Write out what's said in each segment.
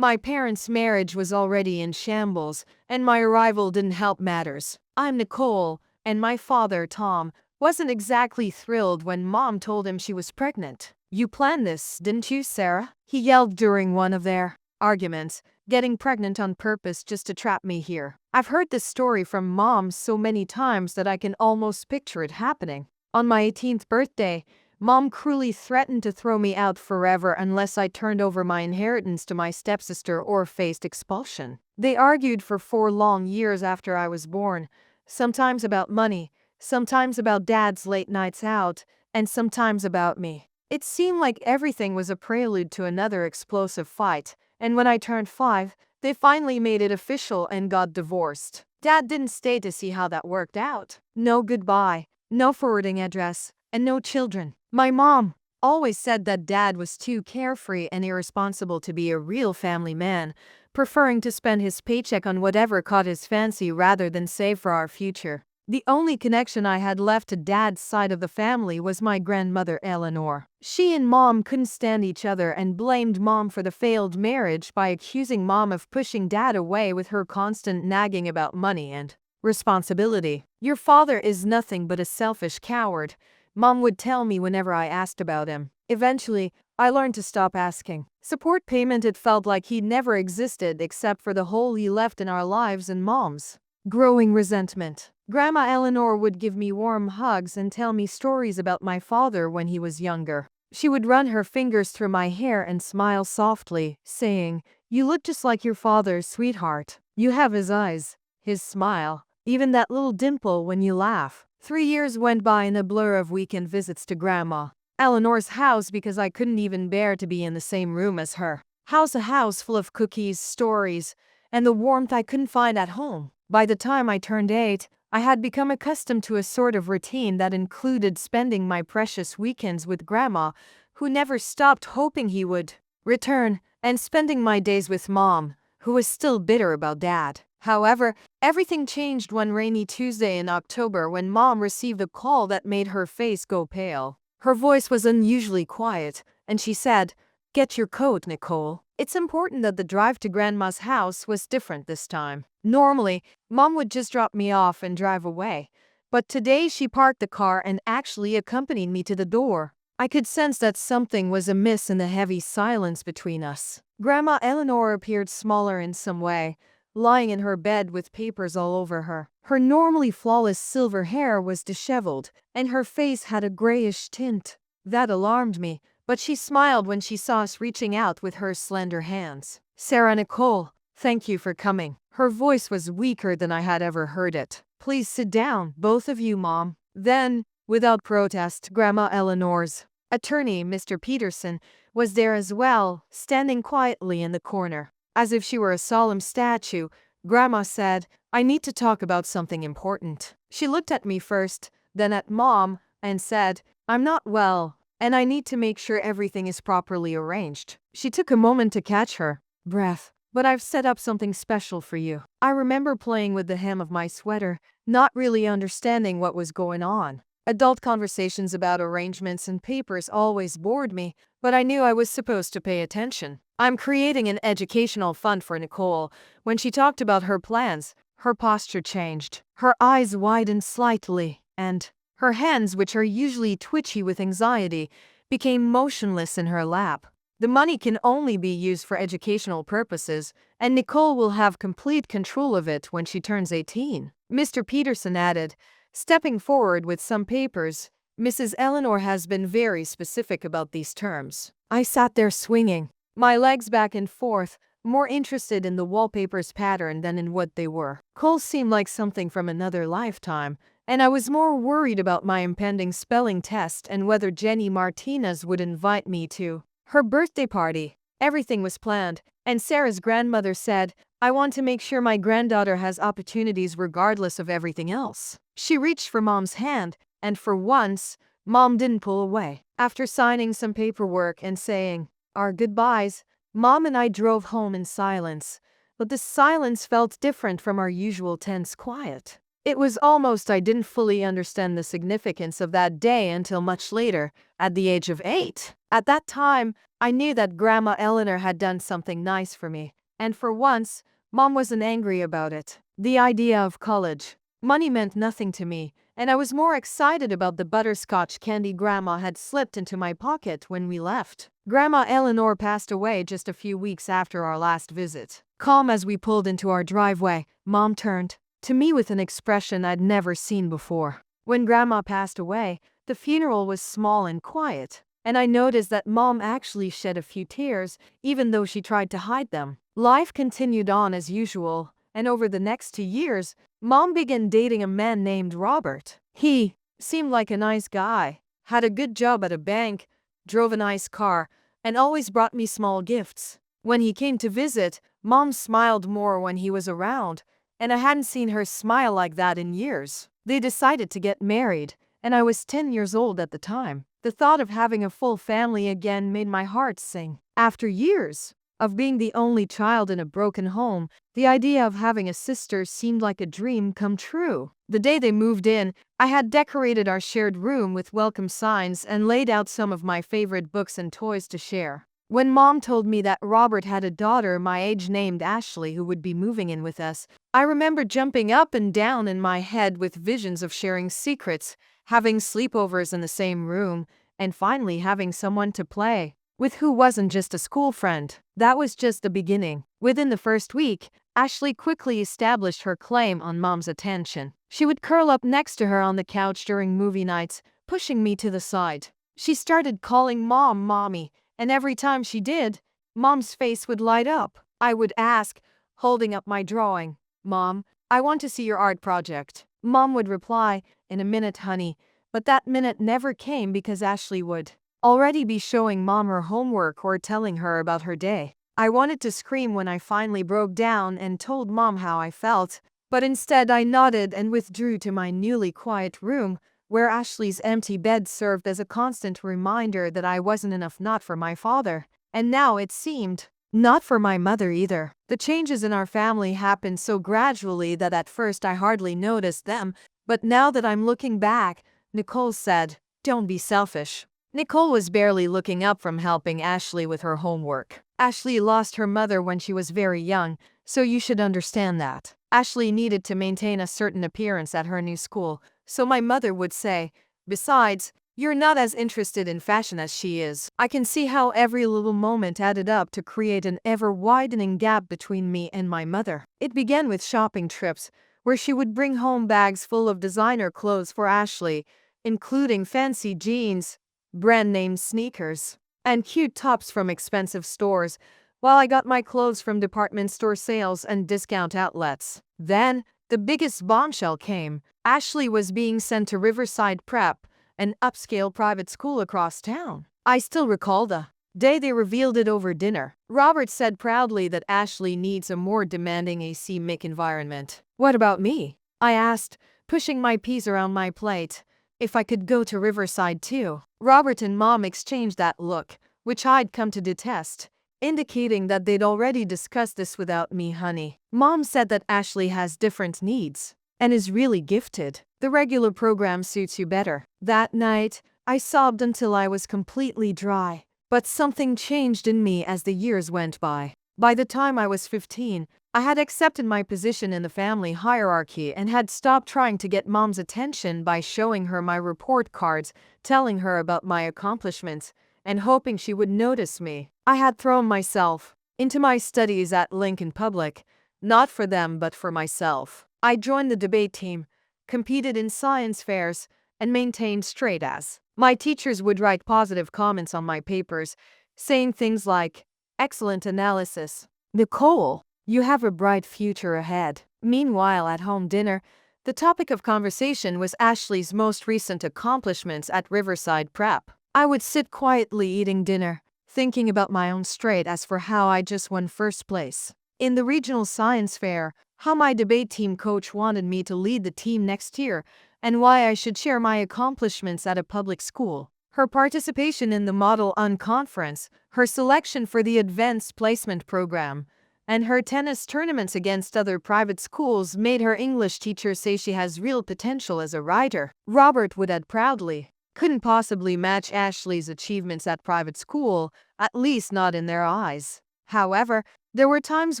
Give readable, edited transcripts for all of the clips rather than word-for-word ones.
My parents' marriage was already in shambles, and my arrival didn't help matters. I'm Nicole, and my father, Tom, wasn't exactly thrilled when Mom told him she was pregnant. "You planned this, didn't you, Sarah?" he yelled during one of their arguments, getting pregnant on purpose just to trap me here. I've heard this story from Mom so many times that I can almost picture it happening. On my 18th birthday, Mom cruelly threatened to throw me out forever unless I turned over my inheritance to my stepsister or faced expulsion. They argued for 4 long years after I was born, sometimes about money, sometimes about Dad's late nights out, and sometimes about me. It seemed like everything was a prelude to another explosive fight, and when I turned 5, they finally made it official and got divorced. Dad didn't stay to see how that worked out. No goodbye, no forwarding address, and no children. My mom always said that Dad was too carefree and irresponsible to be a real family man, preferring to spend his paycheck on whatever caught his fancy rather than save for our future. The only connection I had left to Dad's side of the family was my grandmother Eleanor. She and Mom couldn't stand each other and blamed Mom for the failed marriage by accusing Mom of pushing Dad away with her constant nagging about money and responsibility. "Your father is nothing but a selfish coward," Mom would tell me whenever I asked about him. Eventually, I learned to stop asking. Support payment, it felt like he never existed except for the hole he left in our lives and Mom's growing resentment. Grandma Eleanor would give me warm hugs and tell me stories about my father when he was younger. She would run her fingers through my hair and smile softly, saying, "You look just like your father, sweetheart. You have his eyes, his smile, even that little dimple when you laugh." 3 years went by in a blur of weekend visits to Grandma Eleanor's house because I couldn't even bear to be in the same room as her. A house full of cookies, stories, and the warmth I couldn't find at home. By the time I turned 8, I had become accustomed to a sort of routine that included spending my precious weekends with Grandma, who never stopped hoping he would return, and spending my days with Mom, who was still bitter about Dad. However, everything changed one rainy Tuesday in October when Mom received a call that made her face go pale. Her voice was unusually quiet, and she said, "Get your coat, Nicole. It's important." That the drive to Grandma's house was different this time. Normally, Mom would just drop me off and drive away, but today she parked the car and actually accompanied me to the door. I could sense that something was amiss in the heavy silence between us. Grandma Eleanor appeared smaller in some way, lying in her bed with papers all over her. Her normally flawless silver hair was disheveled, and her face had a grayish tint. That alarmed me, but she smiled when she saw us reaching out with her slender hands. "Sarah Nicole, thank you for coming." Her voice was weaker than I had ever heard it. "Please sit down, both of you, Mom." Then, without protest, Grandma Eleanor's attorney, Mr. Peterson, was there as well, standing quietly in the corner. As if she were a solemn statue, Grandma said, "I need to talk about something important." She looked at me first, then at Mom, and said, "I'm not well, and I need to make sure everything is properly arranged." She took a moment to catch her breath. "But I've set up something special for you." I remember playing with the hem of my sweater, not really understanding what was going on. Adult conversations about arrangements and papers always bored me, but I knew I was supposed to pay attention. "I'm creating an educational fund for Nicole." When she talked about her plans, her posture changed. Her eyes widened slightly, and her hands, which are usually twitchy with anxiety, became motionless in her lap. "The money can only be used for educational purposes, and Nicole will have complete control of it when she turns 18. Mr. Peterson added, stepping forward with some papers. "Mrs. Eleanor has been very specific about these terms." I sat there swinging my legs back and forth, more interested in the wallpaper's pattern than in what they were. Cole seemed like something from another lifetime, and I was more worried about my impending spelling test and whether Jenny Martinez would invite me to her birthday party. Everything was planned, and Sarah's grandmother said, "I want to make sure my granddaughter has opportunities regardless of everything else." She reached for Mom's hand, and for once, Mom didn't pull away. After signing some paperwork and saying our goodbyes, Mom and I drove home in silence, but the silence felt different from our usual tense quiet. It was almost I didn't fully understand the significance of that day until much later, at the age of 8. At that time, I knew that Grandma Eleanor had done something nice for me, and for once, Mom wasn't angry about it. The idea of college. Money meant nothing to me, and I was more excited about the butterscotch candy Grandma had slipped into my pocket when we left. Grandma Eleanor passed away just a few weeks after our last visit. Calm as we pulled into our driveway, Mom turned to me with an expression I'd never seen before. When Grandma passed away, the funeral was small and quiet, and I noticed that Mom actually shed a few tears, even though she tried to hide them. Life continued on as usual, and over the next 2 years, Mom began dating a man named Robert. He seemed like a nice guy, had a good job at a bank, drove a nice car, and always brought me small gifts. When he came to visit, Mom smiled more when he was around, and I hadn't seen her smile like that in years. They decided to get married, and I was 10 years old at the time. The thought of having a full family again made my heart sing. After years of being the only child in a broken home, the idea of having a sister seemed like a dream come true. The day they moved in, I had decorated our shared room with welcome signs and laid out some of my favorite books and toys to share. When Mom told me that Robert had a daughter my age named Ashley who would be moving in with us, I remember jumping up and down in my head with visions of sharing secrets, having sleepovers in the same room, and finally having someone to play with who wasn't just a school friend. That was just the beginning. Within the first week, Ashley quickly established her claim on Mom's attention. She would curl up next to her on the couch during movie nights, pushing me to the side. She started calling Mom Mommy, and every time she did, Mom's face would light up. I would ask, holding up my drawing, "Mom, I want to see your art project." Mom would reply, "In a minute, honey," but that minute never came because Ashley would already be showing Mom her homework or telling her about her day. I wanted to scream when I finally broke down and told Mom how I felt, but instead I nodded and withdrew to my newly quiet room, where Ashley's empty bed served as a constant reminder that I wasn't enough not for my father, and now it seemed not for my mother either. The changes in our family happened so gradually that at first I hardly noticed them, but now that I'm looking back, Nicole said, "Don't be selfish." Nicole was barely looking up from helping Ashley with her homework. Ashley lost her mother when she was very young, so you should understand that. Ashley needed to maintain a certain appearance at her new school, so my mother would say, "Besides, you're not as interested in fashion as she is." I can see how every little moment added up to create an ever-widening gap between me and my mother. It began with shopping trips, where she would bring home bags full of designer clothes for Ashley, including fancy jeans, brand-name sneakers, and cute tops from expensive stores, while I got my clothes from department store sales and discount outlets. Then, the biggest bombshell came. Ashley was being sent to Riverside Prep, an upscale private school across town. I still recall the day they revealed it over dinner. Robert said proudly that Ashley needs a more demanding AC-mic environment. "What about me?" I asked, pushing my peas around my plate. If I could go to Riverside too. Robert and Mom exchanged that look, which I'd come to detest, indicating that they'd already discussed this without me, honey. Mom said that Ashley has different needs and is really gifted. The regular program suits you better. That night, I sobbed until I was completely dry, but something changed in me as the years went by. By the time I was 15, I had accepted my position in the family hierarchy and had stopped trying to get Mom's attention by showing her my report cards, telling her about my accomplishments, and hoping she would notice me. I had thrown myself into my studies at Lincoln Public, not for them but for myself. I joined the debate team, competed in science fairs, and maintained straight A's. My teachers would write positive comments on my papers, saying things like, "Excellent analysis. Nicole, you have a bright future ahead." Meanwhile, at home dinner, the topic of conversation was Ashley's most recent accomplishments at Riverside Prep. I would sit quietly eating dinner, thinking about my own straight as for how I just won first place in the regional science fair, how my debate team coach wanted me to lead the team next year, and why I should share my accomplishments at a public school. Her participation in the Model UN conference, her selection for the Advanced Placement program, And her tennis tournaments against other private schools made her English teacher say she has real potential as a writer. Robert would add proudly, couldn't possibly match Ashley's achievements at private school, at least not in their eyes. However, there were times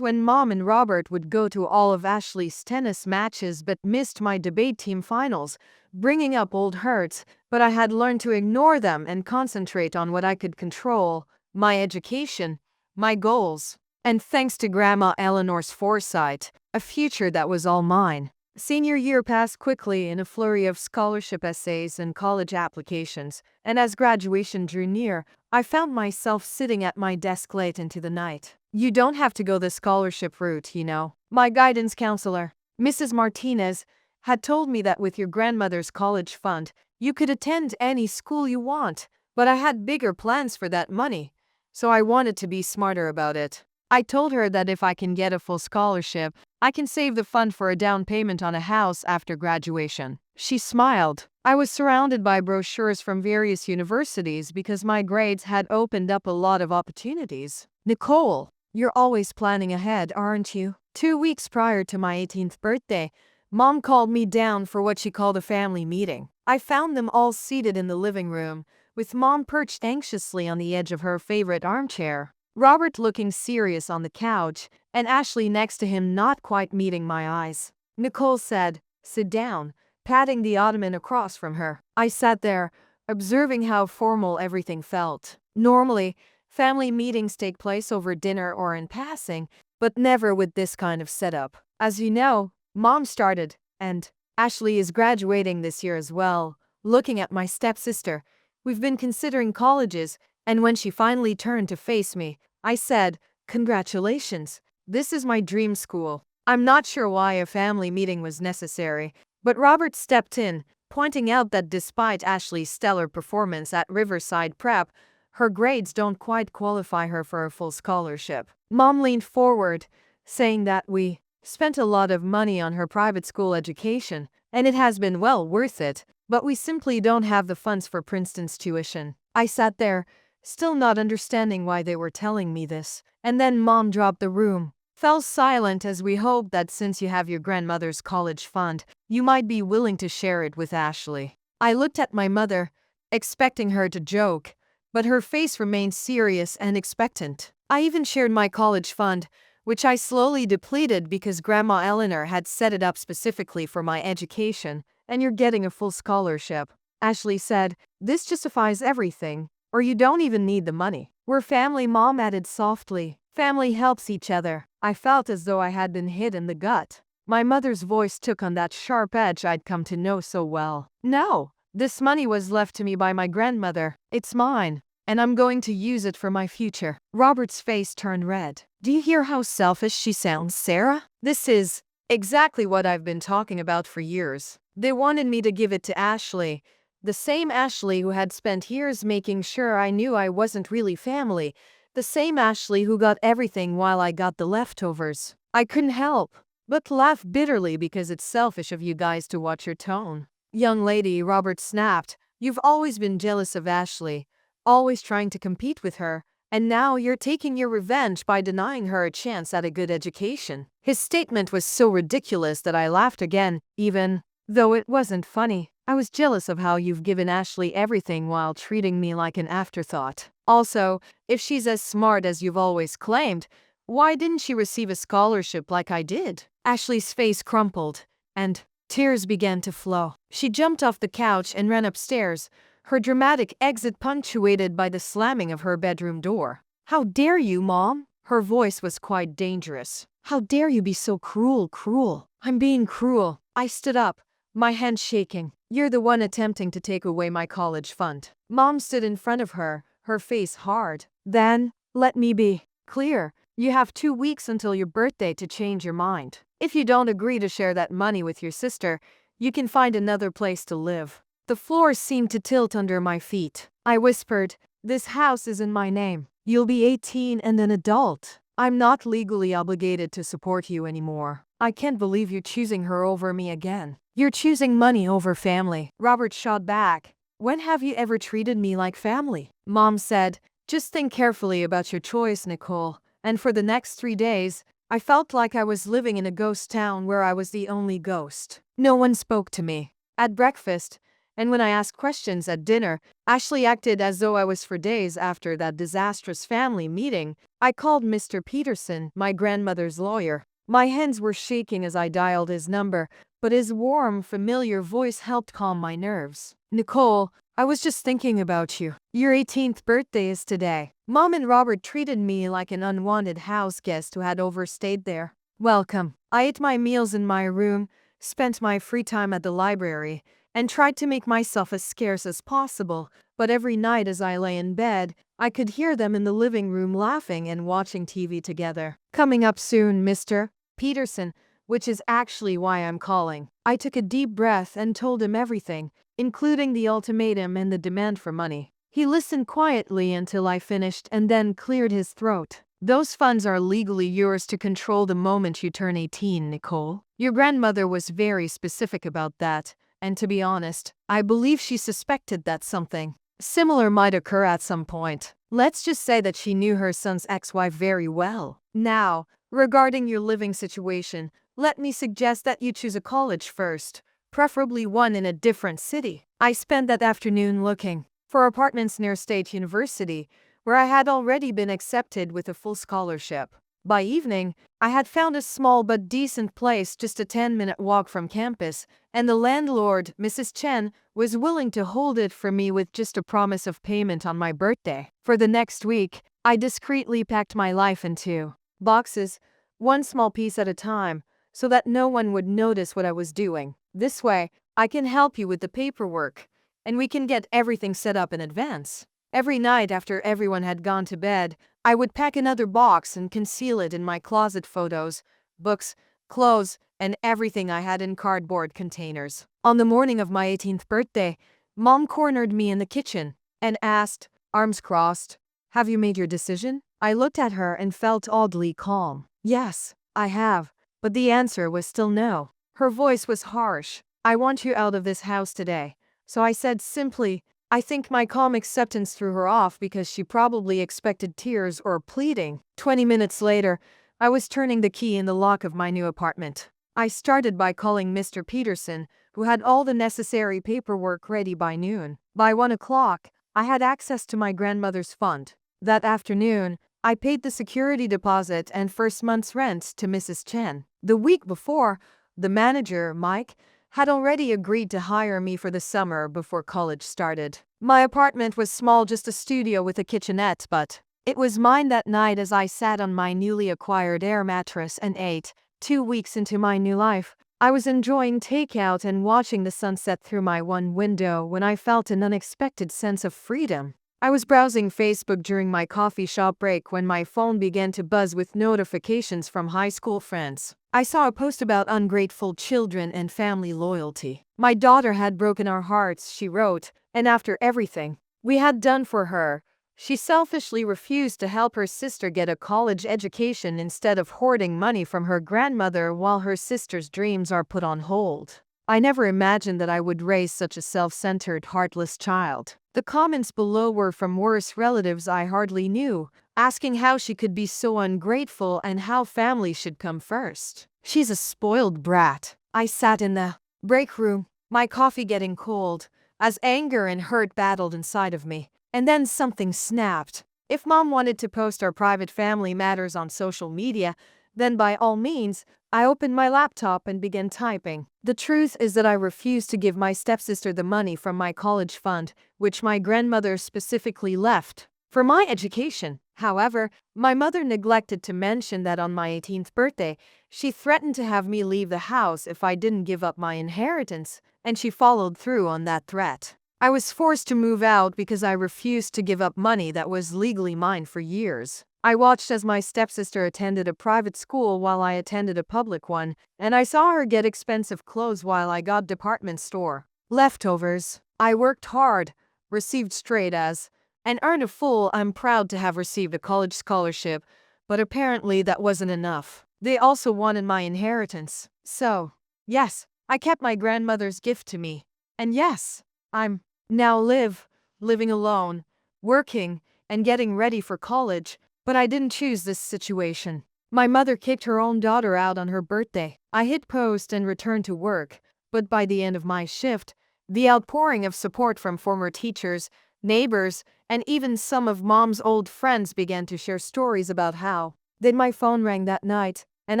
when Mom and Robert would go to all of Ashley's tennis matches but missed my debate team finals, bringing up old hurts, but I had learned to ignore them and concentrate on what I could control, my education, my goals. And thanks to Grandma Eleanor's foresight, a future that was all mine. Senior year passed quickly in a flurry of scholarship essays and college applications, and as graduation drew near, I found myself sitting at my desk late into the night. You don't have to go the scholarship route, you know. My guidance counselor, Mrs. Martinez, had told me that with your grandmother's college fund, you could attend any school you want, but I had bigger plans for that money, so I wanted to be smarter about it. I told her that if I can get a full scholarship, I can save the fund for a down payment on a house after graduation. She smiled. I was surrounded by brochures from various universities because my grades had opened up a lot of opportunities. Nicole, you're always planning ahead, aren't you? 2 weeks prior to my 18th birthday, Mom called me down for what she called a family meeting. I found them all seated in the living room, with Mom perched anxiously on the edge of her favorite armchair, Robert looking serious on the couch, and Ashley next to him not quite meeting my eyes. Nicole said, "Sit down," patting the ottoman across from her. I sat there, observing how formal everything felt. Normally, family meetings take place over dinner or in passing, but never with this kind of setup. As you know, Mom started, and Ashley is graduating this year as well. Looking at my stepsister, we've been considering colleges, and when she finally turned to face me, I said, "Congratulations, this is my dream school." I'm not sure why a family meeting was necessary, but Robert stepped in, pointing out that despite Ashley's stellar performance at Riverside Prep, her grades don't quite qualify her for a full scholarship. Mom leaned forward, saying that we spent a lot of money on her private school education, and it has been well worth it, but we simply don't have the funds for Princeton's tuition. I sat there, still not understanding why they were telling me this, and then Mom dropped the room. Fell silent as we hoped that since you have your grandmother's college fund, you might be willing to share it with Ashley. I looked at my mother, expecting her to joke, but her face remained serious and expectant. I even shared my college fund, which I slowly depleted because Grandma Eleanor had set it up specifically for my education, and you're getting a full scholarship. Ashley said, "This justifies everything, or you don't even need the money. We're family," Mom added softly. "Family helps each other." I felt as though I had been hit in the gut. My mother's voice took on that sharp edge I'd come to know so well. "No, this money was left to me by my grandmother. It's mine, and I'm going to use it for my future." Robert's face turned red. "Do you hear how selfish she sounds, Sarah? This is exactly what I've been talking about for years. They wanted me to give it to Ashley, the same Ashley who had spent years making sure I knew I wasn't really family, the same Ashley who got everything while I got the leftovers. I couldn't help but laugh bitterly because it's selfish of you guys to watch your tone." "Young lady," Robert snapped, "you've always been jealous of Ashley, always trying to compete with her, and now you're taking your revenge by denying her a chance at a good education." His statement was so ridiculous that I laughed again, even though it wasn't funny. "I was jealous of how you've given Ashley everything while treating me like an afterthought. Also, if she's as smart as you've always claimed, why didn't she receive a scholarship like I did?" Ashley's face crumpled, and tears began to flow. She jumped off the couch and ran upstairs, her dramatic exit punctuated by the slamming of her bedroom door. "How dare you, Mom?" Her voice was quite dangerous. "How dare you be so cruel? I'm being cruel." I stood up, my hands shaking. "You're the one attempting to take away my college fund." Mom stood in front of her, her face hard. "Then, let me be clear. You have 2 weeks until your birthday to change your mind. If you don't agree to share that money with your sister, you can find another place to live." The floor seemed to tilt under my feet. I whispered, "This house is in my name. You'll be 18 and an adult. I'm not legally obligated to support you anymore. I can't believe you're choosing her over me again. You're choosing money over family." Robert shot back, "When have you ever treated me like family?" Mom said, "Just think carefully about your choice, Nicole, and for the next 3 days, I felt like I was living in a ghost town where I was the only ghost. No one spoke to me at breakfast, and when I asked questions at dinner, Ashley acted as though I was for days after that disastrous family meeting. I called Mr. Peterson, my grandmother's lawyer. My hands were shaking as I dialed his number, but his warm, familiar voice helped calm my nerves. Nicole, I was just thinking about you. Your 18th birthday is today. Mom and Robert treated me like an unwanted house guest who had overstayed there. Welcome. I ate my meals in my room, spent my free time at the library, and tried to make myself as scarce as possible, but every night as I lay in bed, I could hear them in the living room laughing and watching TV together. Coming up soon, Mr. Peterson, which is actually why I'm calling. I took a deep breath and told him everything, including the ultimatum and the demand for money. He listened quietly until I finished and then cleared his throat. Those funds are legally yours to control the moment you turn 18, Nicole. Your grandmother was very specific about that, and to be honest, I believe she suspected that something similar might occur at some point. Let's just say that she knew her son's ex-wife very well. Now, regarding your living situation, let me suggest that you choose a college first, preferably one in a different city. I spent that afternoon looking for apartments near State University, where I had already been accepted with a full scholarship. By evening, I had found a small but decent place just a 10-minute walk from campus, and the landlord, Mrs. Chen, was willing to hold it for me with just a promise of payment on my birthday. For the next week, I discreetly packed my life into boxes, one small piece at a time, so that no one would notice what I was doing. This way, I can help you with the paperwork, and we can get everything set up in advance. Every night after everyone had gone to bed, I would pack another box and conceal it in my closet photos, books, clothes, and everything I had in cardboard containers. On the morning of my 18th birthday, Mom cornered me in the kitchen and asked, arms crossed, "Have you made your decision?" I looked at her and felt oddly calm. "Yes, I have," but the answer was still no. Her voice was harsh. "I want you out of this house today." So I said simply, I think my calm acceptance threw her off because she probably expected tears or pleading. 20 minutes later, I was turning the key in the lock of my new apartment. I started by calling Mr. Peterson, who had all the necessary paperwork ready by noon. By 1 o'clock, I had access to my grandmother's fund. That afternoon, I paid the security deposit and first month's rent to Mrs. Chen. The week before, the manager, Mike, had already agreed to hire me for the summer before college started. My apartment was small, just a studio with a kitchenette, but it was mine that night as I sat on my newly acquired air mattress and ate. 2 weeks into my new life, I was enjoying takeout and watching the sunset through my one window when I felt an unexpected sense of freedom. I was browsing Facebook during my coffee shop break when my phone began to buzz with notifications from high school friends. I saw a post about ungrateful children and family loyalty. My daughter had broken our hearts, she wrote, and after everything we had done for her, she selfishly refused to help her sister get a college education instead of hoarding money from her grandmother while her sister's dreams are put on hold. I never imagined that I would raise such a self-centered, heartless child. The comments below were from worse relatives I hardly knew, asking how she could be so ungrateful and how family should come first. She's a spoiled brat. I sat in the break room, my coffee getting cold, as anger and hurt battled inside of me. And then something snapped. If Mom wanted to post our private family matters on social media, then by all means, I opened my laptop and began typing. The truth is that I refused to give my stepsister the money from my college fund, which my grandmother specifically left for my education. However, my mother neglected to mention that on my 18th birthday, she threatened to have me leave the house if I didn't give up my inheritance, and she followed through on that threat. I was forced to move out because I refused to give up money that was legally mine for years. I watched as my stepsister attended a private school while I attended a public one, and I saw her get expensive clothes while I got department store leftovers. I worked hard, received straight A's, and earned a full I'm proud to have received a college scholarship, but apparently that wasn't enough. They also wanted my inheritance. So, yes, I kept my grandmother's gift to me. And yes, I'm now living alone, working, and getting ready for college, but I didn't choose this situation. My mother kicked her own daughter out on her birthday. I hit post and returned to work, but by the end of my shift, the outpouring of support from former teachers, neighbors, and even some of mom's old friends began to share stories about how. Then my phone rang that night, and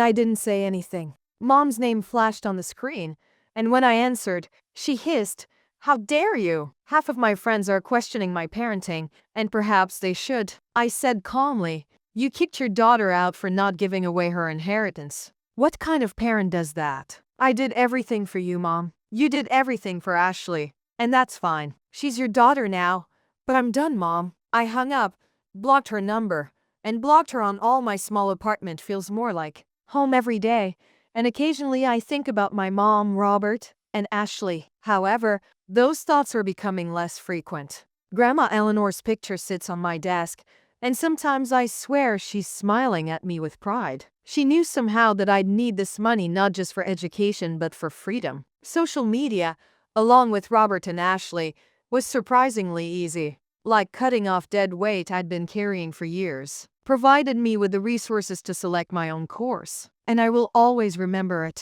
I didn't say anything. Mom's name flashed on the screen, and when I answered, she hissed, "How dare you? Half of my friends are questioning my parenting, and perhaps they should." I said calmly, "You kicked your daughter out for not giving away her inheritance. What kind of parent does that? I did everything for you, Mom. You did everything for Ashley. And that's fine. She's your daughter now. But I'm done, Mom." I hung up, blocked her number, and blocked her on all my small apartment feels more like home every day. And occasionally I think about my mom, Robert, and Ashley. However, those thoughts are becoming less frequent. Grandma Eleanor's picture sits on my desk, and sometimes I swear she's smiling at me with pride. She knew somehow that I'd need this money not just for education but for freedom. Social media, along with Robert and Ashley, was surprisingly easy. Like cutting off dead weight I'd been carrying for years. Provided me with the resources to select my own course. And I will always remember it.